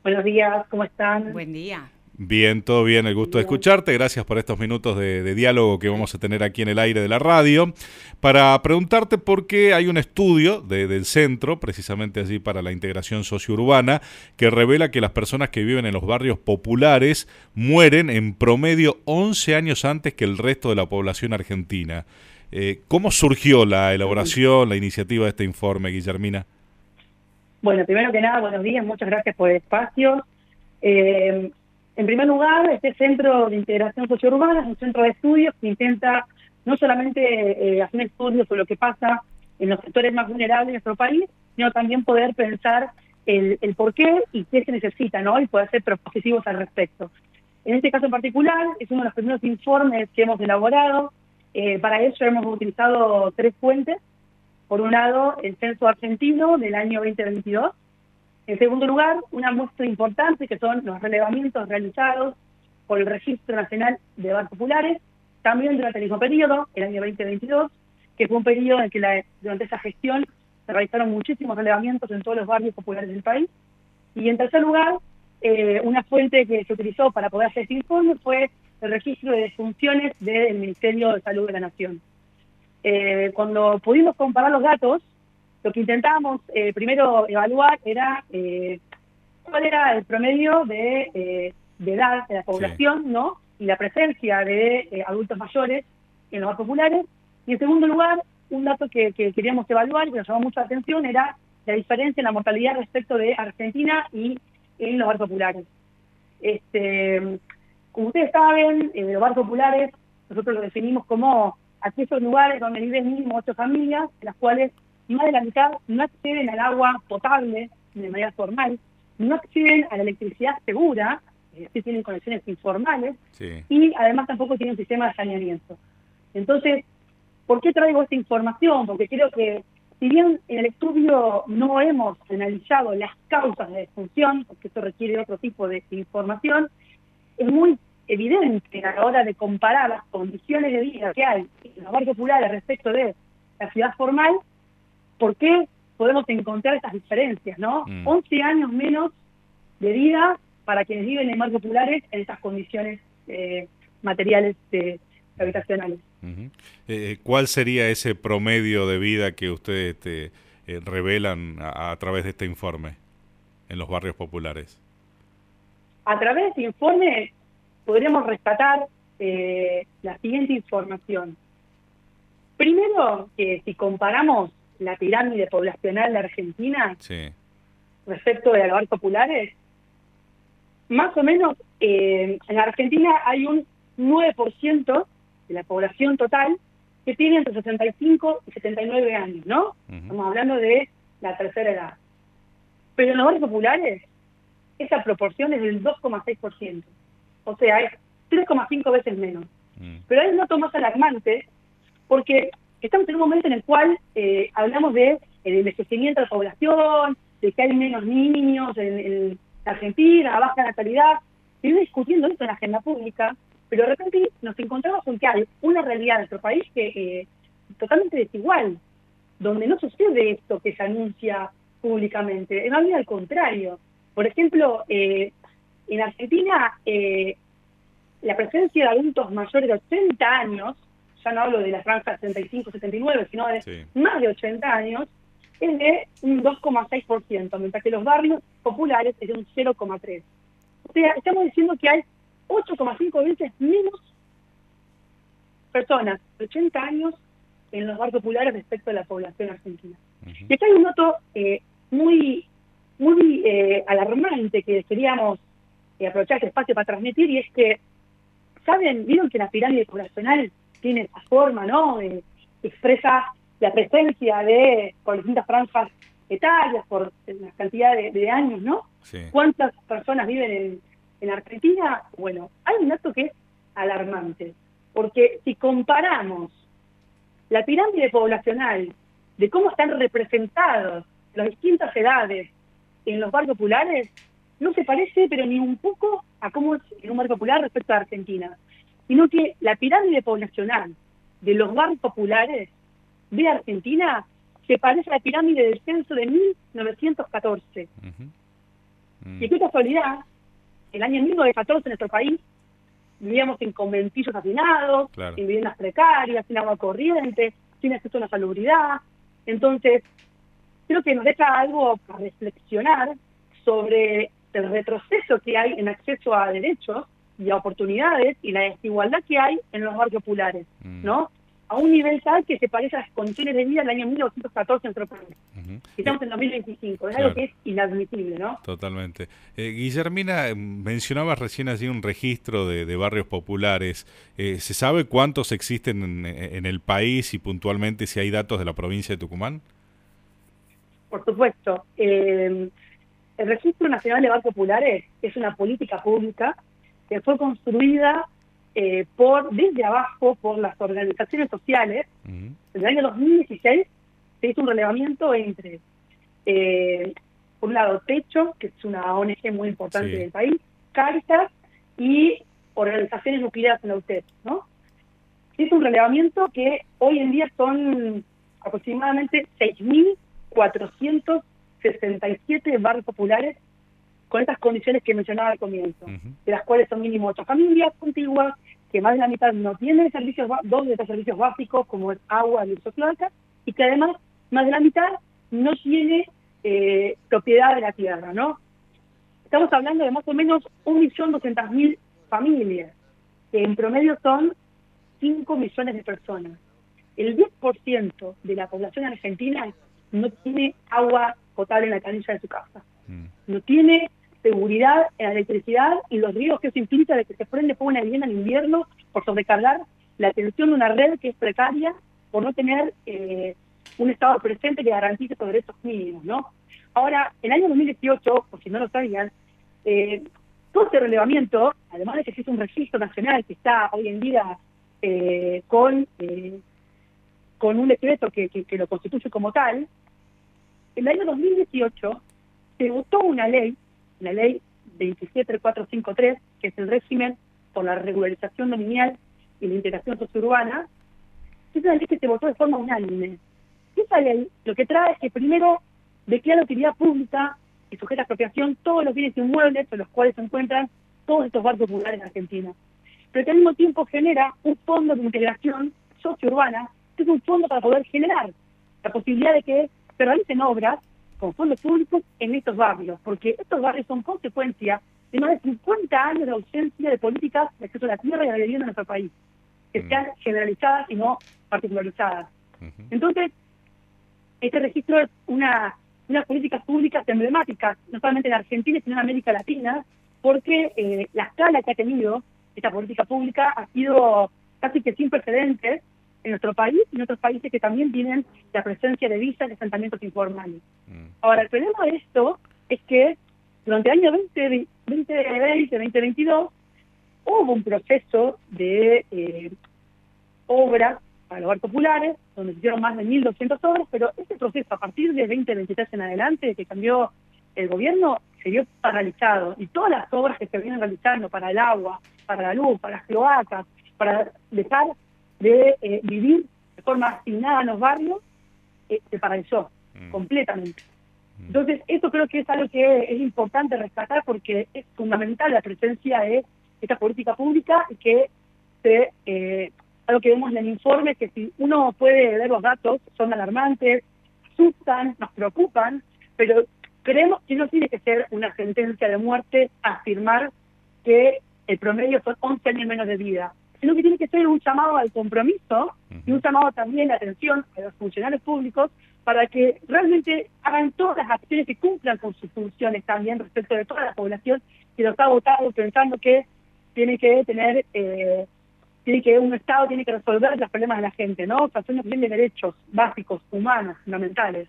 Buenos días, ¿cómo están? Buen día. Bien, todo bien, el gusto de Bien. escucharte. Gracias por estos minutos de diálogo que vamos a tener aquí en el aire de la radio. Para preguntarte por qué hay un estudio del centro, precisamente allí para la integración sociourbana, que revela que las personas que viven en los barrios populares mueren en promedio 11 años antes que el resto de la población argentina. ¿Cómo surgió la elaboración, la iniciativa de este informe, Guillermina? Bueno, primero que nada, buenos días, muchas gracias por el espacio. En primer lugar, este Centro de Integración Sociourbana es un centro de estudios que intenta no solamente hacer estudios sobre lo que pasa en los sectores más vulnerables de nuestro país, sino también poder pensar el por qué y qué se necesita, ¿no? Y poder ser propositivos al respecto. En este caso en particular, es uno de los primeros informes que hemos elaborado. Para ello hemos utilizado 3 fuentes. Por un lado, el censo argentino del año 2022. En segundo lugar, una muestra importante que son los relevamientos realizados por el Registro Nacional de Barrios Populares, también durante el mismo periodo, el año 2022, que fue un periodo en que durante esa gestión se realizaron muchísimos relevamientos en todos los barrios populares del país. Y en tercer lugar, una fuente que se utilizó para poder hacer este informe fue el registro de defunciones del Ministerio de Salud de la Nación. Cuando pudimos comparar los datos, lo que intentábamos primero evaluar era cuál era el promedio de edad de la población, sí, ¿no? Y la presencia de adultos mayores en los barrios populares. Y en segundo lugar, un dato que queríamos evaluar y que nos llamó mucho la atención era la diferencia en la mortalidad respecto de Argentina y en los barrios populares. Como ustedes saben, los barrios populares nosotros los definimos como aquellos lugares donde viven mínimo 8 familias, de las cuales más de la mitad no acceden al agua potable de manera formal, no acceden a la electricidad segura, es decir, tienen conexiones informales, sí, y además tampoco tienen un sistema de saneamiento. Entonces, ¿por qué traigo esta información? Porque creo que, si bien en el estudio no hemos analizado las causas de disfunción, porque eso requiere otro tipo de información, es muy evidente a la hora de comparar las condiciones de vida que hay en los barrios populares respecto de la ciudad formal, por qué podemos encontrar estas diferencias, ¿no? 11 años menos de vida para quienes viven en barrios populares en estas condiciones materiales habitacionales. ¿Cuál sería ese promedio de vida que ustedes revelan a través de este informe en los barrios populares? A través de este informe podríamos rescatar la siguiente información. Primero, que si comparamos la pirámide poblacional de Argentina, sí, respecto de los barrios populares, más o menos en Argentina hay un 9% de la población total que tiene entre 65 y 79 años, ¿no? Estamos hablando de la tercera edad. Pero en los barrios populares, esa proporción es del 2,6%. O sea, es 3,5 veces menos. Pero hay un dato más alarmante, porque estamos en un momento en el cual hablamos de el envejecimiento de la población, de que hay menos niños en Argentina, baja natalidad. Se viene discutiendo esto en la agenda pública, pero de repente nos encontramos con que hay una realidad en nuestro país que totalmente desigual, donde no sucede esto que se anuncia públicamente, en realidad al contrario. Por ejemplo, en Argentina, la presencia de adultos mayores de 80 años, ya no hablo de la franja 65-79, sino de sí, más de 80 años, es de un 2,6%, mientras que los barrios populares es de un 0,3%. O sea, estamos diciendo que hay 8,5 veces menos personas de 80 años en los barrios populares respecto a la población argentina. Y acá hay un dato muy alarmante que queríamos aprovechar este espacio para transmitir, y es que, ¿vieron que la pirámide poblacional tiene esa forma, ¿no? Expresa la presencia por distintas franjas etarias, por la cantidad de años, ¿no? Sí. ¿Cuántas personas viven en Argentina? Bueno, hay un dato que es alarmante, porque si comparamos la pirámide poblacional de cómo están representadas las distintas edades en los barrios populares, no se parece, pero ni un poco, a cómo es en un barrio popular respecto a Argentina, sino que la pirámide poblacional de los barrios populares de Argentina se parece a la pirámide del censo de 1914. Y qué casualidad, el año 1914 en nuestro país vivíamos en conventillos hacinados, Claro. en viviendas precarias, sin agua corriente, sin acceso a la salubridad. Entonces, creo que nos deja algo para reflexionar sobre el retroceso que hay en acceso a derechos y a oportunidades y la desigualdad que hay en los barrios populares, ¿no? A un nivel tal que se parece a las condiciones de vida del año 1914 en nuestro país. Estamos en 2025, es algo que es inadmisible, ¿no? Totalmente. Guillermina, mencionabas recién allí un registro de barrios populares. ¿Se sabe cuántos existen en el país y puntualmente si hay datos de la provincia de Tucumán? Por supuesto. El Registro Nacional de Barrios Populares es una política pública que fue construida desde abajo por las organizaciones sociales. En el año 2016 se hizo un relevamiento entre, por un lado, Techo, que es una ONG muy importante del país, Cáritas y organizaciones nucleares en la UTEP, ¿no? Se hizo un relevamiento que hoy en día son aproximadamente 6.467 barrios populares con estas condiciones que mencionaba al comienzo, de las cuales son mínimo 8 familias contiguas, que más de la mitad no tienen servicios, dos de estos servicios básicos, como es agua, luz o cloaca, y que además más de la mitad no tiene propiedad de la tierra, ¿no? Estamos hablando de más o menos 1.200.000 familias, que en promedio son 5 millones de personas. El 10% de la población argentina no tiene agua potable en la canilla de su casa. No tiene seguridad en la electricidad y los riesgos que eso implica de que se prende fuego una vivienda en invierno por sobrecargar la tensión de una red que es precaria, por no tener un Estado presente que garantice esos derechos mínimos, ¿no? Ahora, en el año 2018, por si no lo sabían, todo este relevamiento, además de que existe un registro nacional que está hoy en día con un decreto que lo constituye como tal, en el año 2018 se votó una ley, la ley 27453, que es el régimen por la regularización dominial y la integración sociourbana, que es una ley que se votó de forma unánime. Esa ley lo que trae es que primero declara utilidad pública y sujeta a expropiación todos los bienes inmuebles en los cuales se encuentran todos estos barrios populares en Argentina, pero que al mismo tiempo genera un fondo de integración sociourbana, que es un fondo para poder generar la posibilidad de que se realicen obras con fondos públicos en estos barrios, porque estos barrios son consecuencia de más de 50 años de ausencia de políticas de acceso a la tierra y a la vivienda en nuestro país, que sean generalizadas y no particularizadas. Entonces, este registro es unas políticas públicas emblemáticas, no solamente en Argentina, sino en América Latina, porque la escala que ha tenido esta política pública ha sido casi que sin precedentes en nuestro país y en otros países que también tienen la presencia de visas y asentamientos informales. Ahora, el problema de esto es que durante el año 2020-2022 hubo un proceso de obras para los barrios populares, donde se hicieron más de 1.200 obras, pero ese proceso a partir de 2023 en adelante, que cambió el gobierno, se vio paralizado. Y todas las obras que se vienen realizando para el agua, para la luz, para las cloacas, para dejar de vivir de forma asignada en los barrios, se paralizó completamente. Entonces, esto creo que es algo que es importante rescatar porque es fundamental la presencia de esta política pública y que algo que vemos en el informe, que si uno puede ver los datos, son alarmantes, asustan, nos preocupan, pero creemos que no tiene que ser una sentencia de muerte afirmar que el promedio son 11 años menos de vida, sino que tiene que ser un llamado al compromiso y un llamado también de atención a los funcionarios públicos para que realmente hagan todas las acciones que cumplan con sus funciones también respecto de toda la población que los ha votado pensando que tiene que tener, un Estado tiene que resolver los problemas de la gente, ¿no? Haciendo bien de derechos básicos, humanos, fundamentales.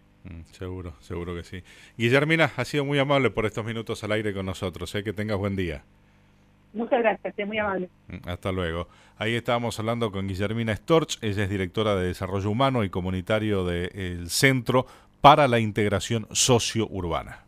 Seguro que sí. Guillermina, ha sido muy amable por estos minutos al aire con nosotros. Que tengas buen día. Muchas gracias, es muy amable. Hasta luego. Ahí estábamos hablando con Guillermina Storch, ella es directora de Desarrollo Humano y Comunitario del Centro para la Integración Sociourbana.